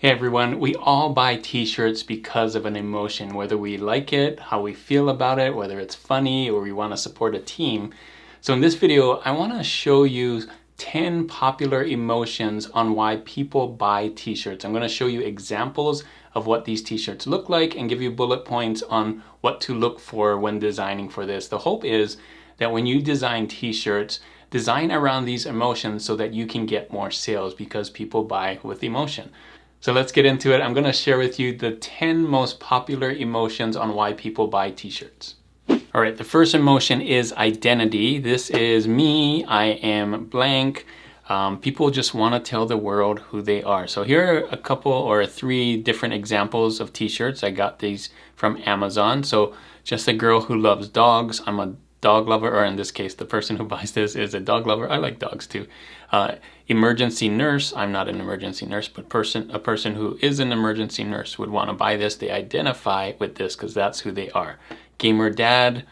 Hey everyone, we all buy t-shirts because of an emotion, whether we like it, how we feel about it, whether it's funny or we want to support a team. So in this video, I want to show you 10 popular emotions on why people buy t-shirts. I'm going to show you examples of what these t-shirts look like and give you bullet points on what to look for when designing for this. The hope is that when you design t-shirts, design around these emotions so that you can get more sales because people buy with emotion. So let's get into it. I'm going to share with you the 10 most popular emotions on why people buy t-shirts. All right, the first emotion is identity. This is me, I am blank. People just want to tell the world who they are. So here are a couple or 3 different examples of t-shirts. I got these from Amazon. So just a girl who loves dogs. I'm a dog lover, or in this case, the person who buys this is a dog lover. I like dogs too. Emergency nurse. I'm not an emergency nurse, but a person who is an emergency nurse would want to buy this. They identify with this because that's who they are. Gamer dad.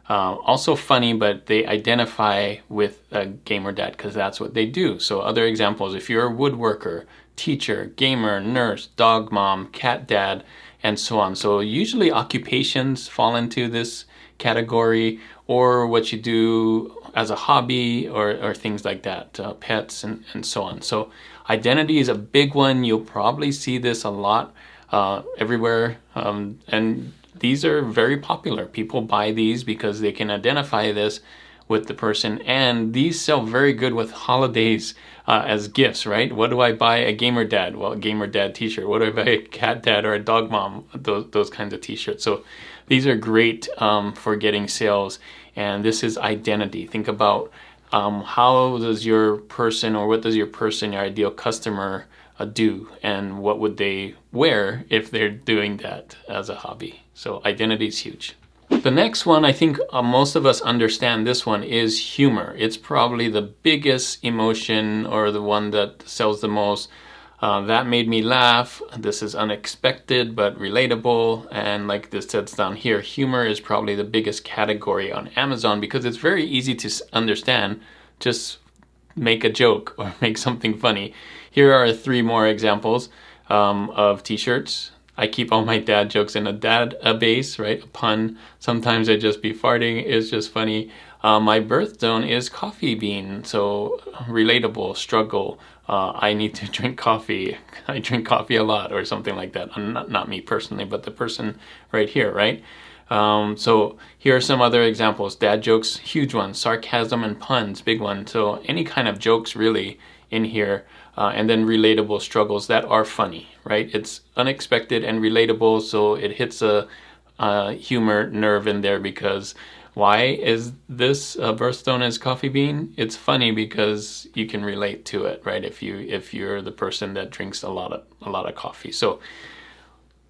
Also funny, but they identify with a gamer dad because that's what they do. So other examples, if you're a woodworker, teacher, gamer, nurse, dog mom, cat dad, and so on. So usually occupations fall into this category, or what you do as a hobby, or things like that, pets and so on. So identity is a big one. You'll probably see this a lot everywhere, and these are very popular. People buy these because they can identify this with the person, and these sell very good with holidays as gifts, right? What do I buy a gamer dad? Well, a gamer dad t-shirt. What do I buy a cat dad or a dog mom? Those kinds of t-shirts. So these are great for getting sales, and this is identity. Think about how does your person, or what does your person, your ideal customer do, and what would they wear if they're doing that as a hobby. So identity is huge. The next one, I think most of us understand this one, is humor. It's probably the biggest emotion, or the one that sells the most. That made me laugh. This is unexpected but relatable. And like this says down here, humor is probably the biggest category on Amazon because it's very easy to understand. Just make a joke or make something funny. Here are 3 more examples of t-shirts. I keep all my dad jokes in a database, right? A pun. Sometimes I just be farting. It's just funny. My birthstone is coffee bean. So relatable, struggle. I need to drink coffee. I drink coffee a lot, or something like that. Not me personally, but the person right here, right? So here are some other examples. Dad jokes, huge ones. Sarcasm and puns, big one. So any kind of jokes really in here. And then relatable struggles that are funny, right? It's unexpected and relatable, so it hits a humor nerve in there, because why is this birthstone as coffee bean? It's funny because you can relate to it, right? If you're the person that drinks a lot of coffee. So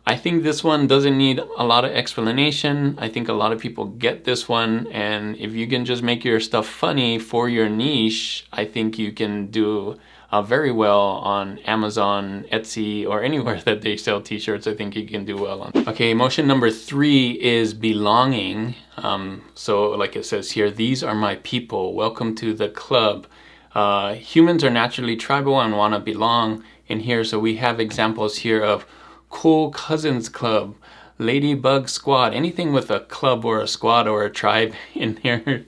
I think this one doesn't need a lot of explanation. I think a lot of people get this one, and if you can just make your stuff funny for your niche, I think you can do very well on Amazon, Etsy, or anywhere that they sell t-shirts. I think you can do well on. Okay, emotion number 3 is belonging. So like it says here, these are my people. Welcome to the club. Humans are naturally tribal and want to belong in here. So we have examples here of Cool Cousins Club, Ladybug Squad, anything with a club or a squad or a tribe in here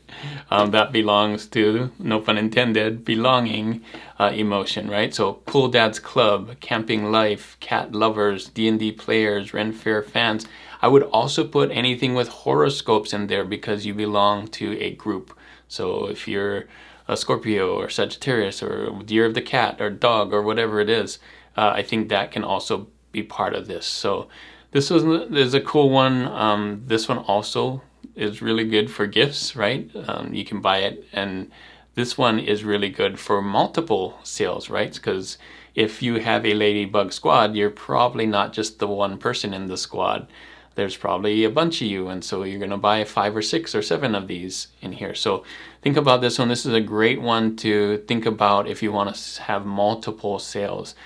that belongs to, no pun intended, belonging emotion, right? So Cool Dad's Club, Camping Life, Cat Lovers, D&D players, Ren Fair fans. I would also put anything with horoscopes in there because you belong to a group. So if you're a Scorpio or Sagittarius or Year of the Cat or Dog or whatever it is, I think that can also be part of this. So this is a cool one. This one also is really good for gifts, right? You can buy it, and this one is really good for multiple sales, right? Because if you have a Ladybug squad, you're probably not just the one person in the squad. There's probably a bunch of you, and so you're going to buy 5 or 6 or 7 of these in here. So think about this one. This is a great one to think about if you want to have multiple sales.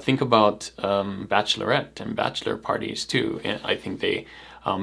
Think about bachelorette and bachelor parties too. And I think they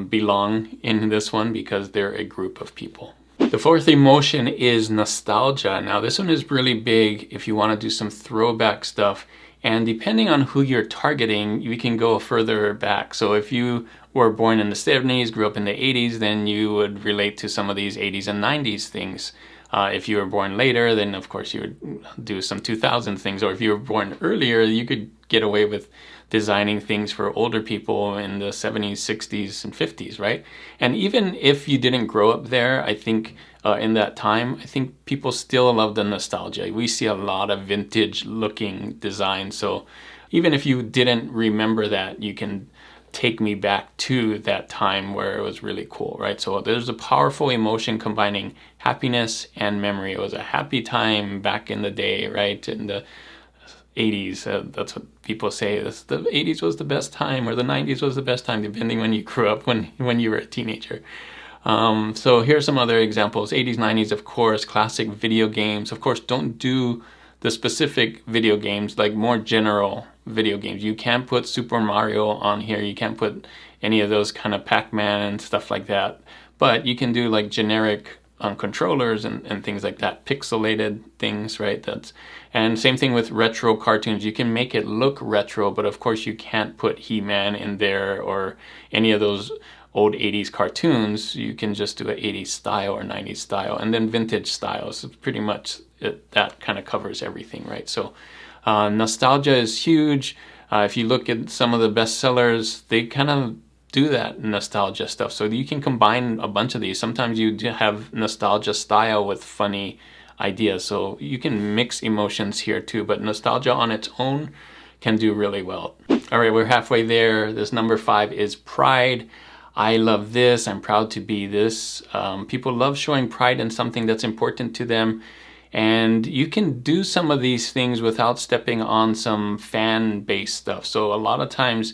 belong in this one because they're a group of people. The 4th emotion is nostalgia. Now this one is really big if you want to do some throwback stuff And depending on who you're targeting, you can go further back. So if you were born in the 70s, grew up in the 80s, then you would relate to some of these 80s and 90s things. If you were born later, then of course you would do some 2000 things. Or if you were born earlier, you could get away with designing things for older people in the 70s, 60s, and 50s, right? And even if you didn't grow up there, I think in that time, I think people still love the nostalgia. We see a lot of vintage looking designs. So even if you didn't remember that, you can take me back to that time where it was really cool, right? So there's a powerful emotion combining happiness and memory. It was a happy time back in the day, right? In the 80s, that's what people say. The 80s was the best time, or the 90s was the best time, depending when you grew up, when you were a teenager. So here's some other examples. 80s, 90s, of course, classic video games. Of course, don't do the specific video games, like more general video games. You can't put Super Mario on here. You can't put any of those kind of Pac-Man and stuff like that. But you can do like generic controllers and things like that, pixelated things, right? And same thing with retro cartoons. You can make it look retro, but of course you can't put He-Man in there or any of those old 80s cartoons. You can just do an 80s style or 90s style, and then vintage styles. Pretty much that kind of covers everything, right? So nostalgia is huge. If you look at some of the bestsellers, they kind of do that nostalgia stuff. So you can combine a bunch of these. Sometimes you do have nostalgia style with funny ideas. So you can mix emotions here too, but nostalgia on its own can do really well. All right, we're halfway there. This number 5 is pride. I love this. I'm proud to be this. People love showing pride in something that's important to them. And you can do some of these things without stepping on some fan-based stuff. So a lot of times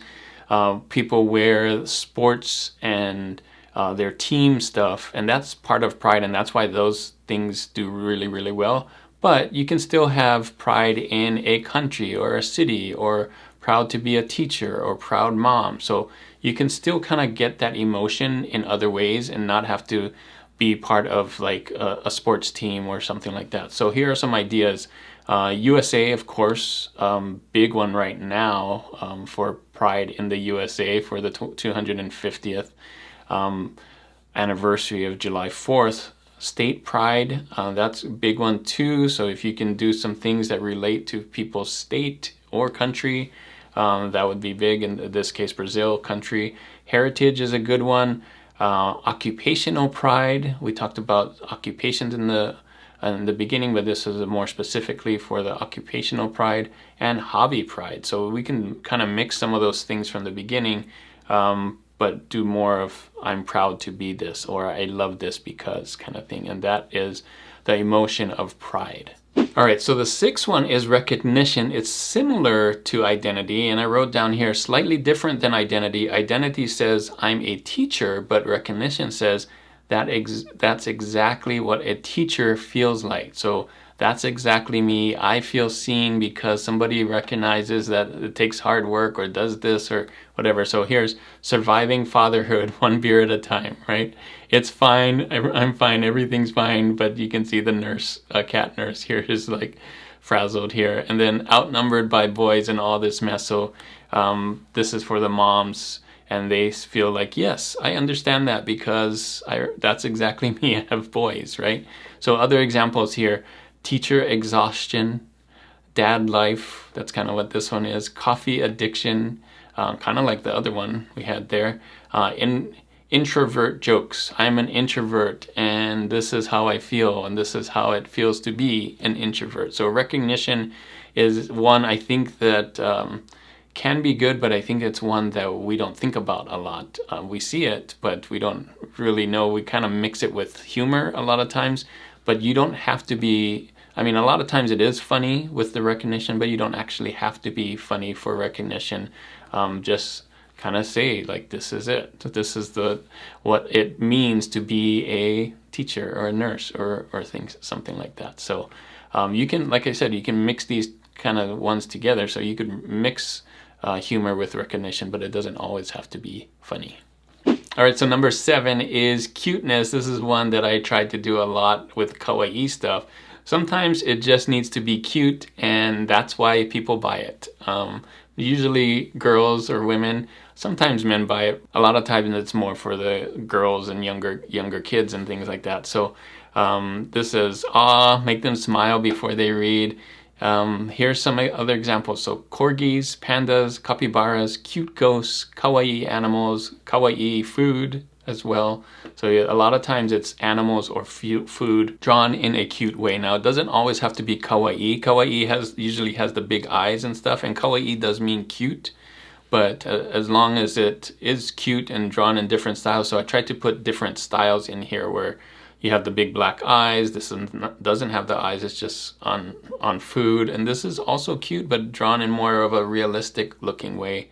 people wear sports and their team stuff, and that's part of pride, and that's why those things do really, really well. But you can still have pride in a country or a city, or proud to be a teacher, or proud mom. So you can still kind of get that emotion in other ways and not have to be part of like a sports team or something like that. So here are some ideas. USA, of course, big one right now for pride in the USA for the 250th anniversary of July 4th. State pride, that's a big one too. So if you can do some things that relate to people's state or country, that would be big. In this case, Brazil, country. Heritage is a good one. Occupational pride, we talked about occupations in the beginning, but this is more specifically for the occupational pride. And hobby pride, so we can kind of mix some of those things from the beginning, but do more of I'm proud to be this, or I love this because kind of thing. And that is the emotion of pride. All right, so the 6th one is recognition. It's similar to identity, and I wrote down here slightly different than identity. Identity says I'm a teacher, but recognition says that's exactly what a teacher feels like. So that's exactly me. I feel seen because somebody recognizes that it takes hard work or does this or whatever. So here's surviving fatherhood one beer at a time, right? It's fine. I'm fine. Everything's fine. But you can see the nurse, cat nurse here is like frazzled here. And then outnumbered by boys and all this mess. So this is for the moms. And they feel like, yes, I understand that because that's exactly me. I have boys, right? So other examples here. Teacher exhaustion, dad life, that's kind of what this one is. Coffee addiction, kind of like the other one we had there. Introvert jokes. I'm an introvert and this is how I feel and this is how it feels to be an introvert. So recognition is one I think that can be good, but I think it's one that we don't think about a lot. We see it, but we don't really know. We kind of mix it with humor a lot of times, but you don't have to be, I mean, a lot of times it is funny with the recognition, but you don't actually have to be funny for recognition. Just kind of say like, this is it. This is what it means to be a teacher or a nurse or things, something like that. So you can, like I said, you can mix these kind of ones together. So you could mix humor with recognition, but it doesn't always have to be funny. All right, so number 7 is cuteness. This is one that I tried to do a lot with kawaii stuff. sometimes it just needs to be cute, and that's why people buy it. Usually girls or women, sometimes men buy it. A lot of times it's more for the girls and younger kids and things like that. So this is make them smile before they read. Here's some other examples. So corgis, pandas, capybaras, cute ghosts, kawaii animals, kawaii food as well. So a lot of times it's animals or food drawn in a cute way. Now it doesn't always have to be kawaii. Kawaii usually has the big eyes and stuff, and kawaii does mean cute. But as long as it is cute and drawn in different styles, so I tried to put different styles in here where you have the big black eyes. This doesn't have the eyes, it's just on food. And this is also cute, but drawn in more of a realistic looking way.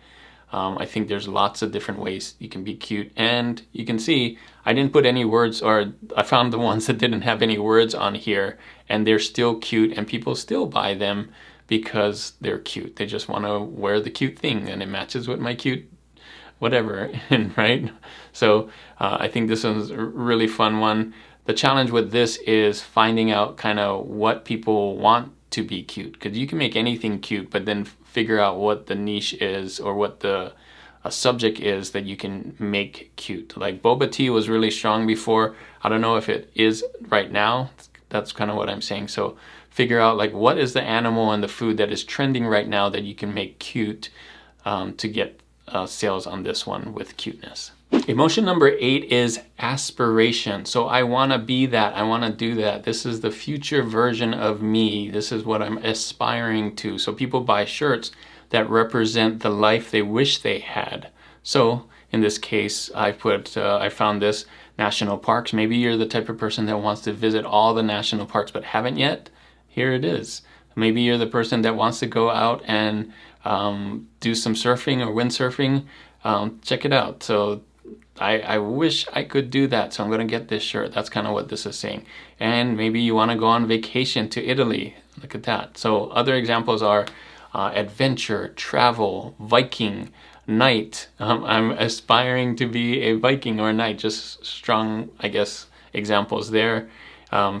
I think there's lots of different ways you can be cute. And you can see I didn't put any words, or I found the ones that didn't have any words on here, and they're still cute, and people still buy them because they're cute. They just want to wear the cute thing, and it matches with my cute whatever, right? So I think this one's a really fun one. The challenge with this is finding out kind of what people want to be cute, because you can make anything cute, but then figure out what the niche is or what the subject is that you can make cute. Like boba tea was really strong before. I don't know if it is right now. That's kind of what I'm saying. So figure out like what is the animal and the food that is trending right now that you can make cute to get sales on this one with cuteness. Emotion number 8 is aspiration. So I want to be that. I want to do that. This is the future version of me. This is what I'm aspiring to. So people buy shirts that represent the life they wish they had. So in this case, I found this national parks. Maybe you're the type of person that wants to visit all the national parks but haven't yet. Here it is. Maybe you're the person that wants to go out and do some surfing or windsurfing. Check it out. So I wish I could do that, so I'm going to get this shirt. That's kind of what this is saying. And maybe you want to go on vacation to Italy. Look at that. So other examples are adventure, travel, Viking, knight. I'm aspiring to be a Viking or a knight. Just strong, I guess, examples there.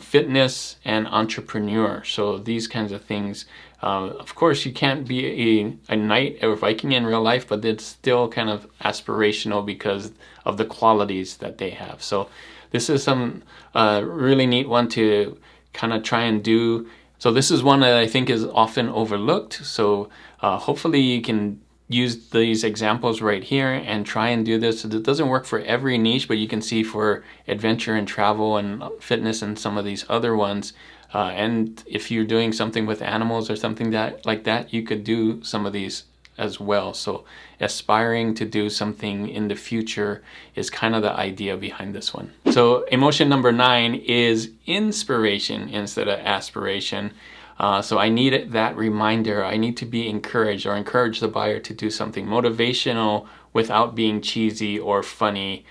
Fitness and entrepreneur. So these kinds of things. Of course, you can't be a knight or Viking in real life, but it's still kind of aspirational because of the qualities that they have. So this is some really neat one to kind of try and do. So this is one that I think is often overlooked. So hopefully you can use these examples right here and try and do this. It doesn't work for every niche, but you can see for adventure and travel and fitness and some of these other ones. And if you're doing something with animals or something like that, you could do some of these as well. So aspiring to do something in the future is kind of the idea behind this one. So emotion number 9 is inspiration instead of aspiration. So I need that reminder. I need to be encouraged or encourage the buyer to do something motivational without being cheesy or funny.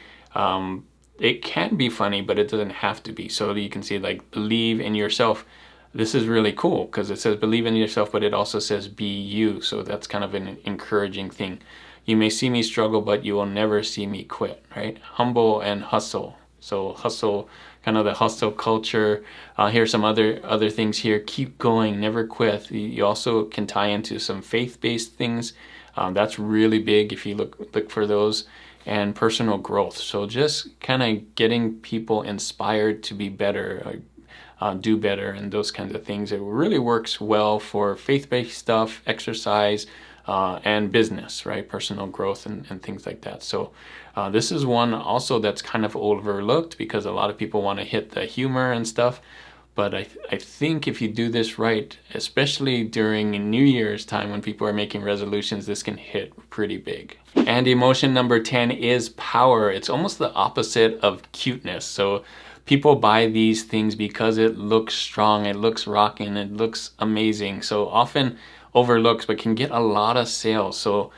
It can be funny, but it doesn't have to be. So you can see like believe in yourself. This is really cool because it says believe in yourself, but it also says be you. So that's kind of an encouraging thing. You may see me struggle, but you will never see me quit, right? Humble and hustle. So hustle, kind of the hustle culture. Here's some other things here. Keep going, never quit. You also can tie into some faith-based things. That's really big if you look for those. And personal growth. So just kind of getting people inspired to be better, do better, and those kinds of things. It really works well for faith-based stuff, exercise, and business, right? Personal growth and things like that. So this is one also that's kind of overlooked because a lot of people want to hit the humor and stuff. But I think if you do this right, especially during New Year's time when people are making resolutions, this can hit pretty big. And emotion number 10 is power. It's almost the opposite of cuteness. So people buy these things because it looks strong, it looks rocking, it looks amazing. So often overlooked, but can get a lot of sales. So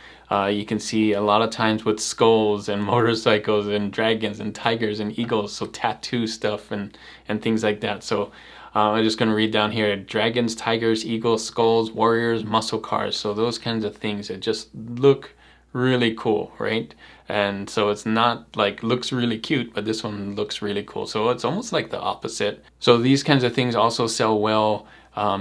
you can see a lot of times with skulls and motorcycles and dragons and tigers and eagles, so tattoo stuff and things like that. So I'm just going to read down here: dragons, tigers, eagles, skulls, warriors, muscle cars. So those kinds of things that just look really cool, right? And so it's not like looks really cute, but this one looks really cool. So it's almost like the opposite. So these kinds of things also sell well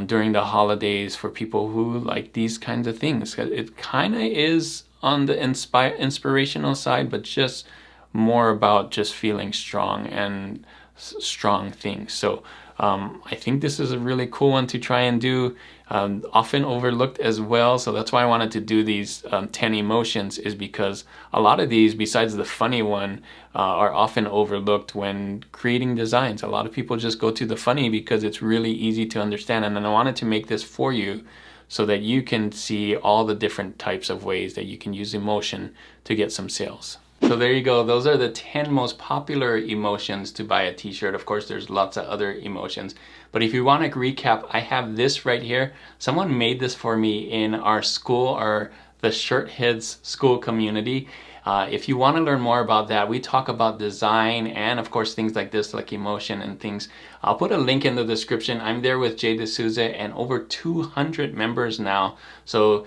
during the holidays for people who like these kinds of things. It kind of is on the inspirational side, but just more about just feeling strong and strong things. So I think this is a really cool one to try and do. Often overlooked as well, so that's why I wanted to do these 10 emotions, is because a lot of these, besides the funny one, are often overlooked when creating designs. A lot of people just go to the funny because it's really easy to understand, and then I wanted to make this for you so that you can see all the different types of ways that you can use emotion to get some sales. So there you go. Those are the 10 most popular emotions to buy a t-shirt. Of course, there's lots of other emotions. But if you want to recap, I have this right here. Someone made this for me in our school, or the Shirt Heads school community. If you want to learn more about that, we talk about design and of course things like this, like emotion and things. I'll put a link in the description. I'm there with Jay D'Souza and over 200 members now. So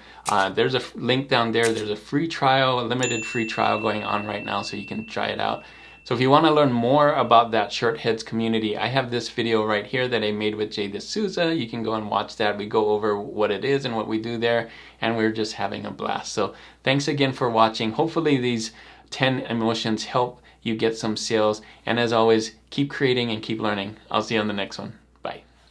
there's a link down there. There's a free trial, a limited free trial going on right now, so you can try it out. So if you want to learn more about that Shirt Heads community, I have this video right here that I made with Jay D'Souza. You can go and watch that. We go over what it is and what we do there, and we're just having a blast. So thanks again for watching. Hopefully these 10 emotions help you get some sales. And as always, keep creating and keep learning. I'll see you on the next one.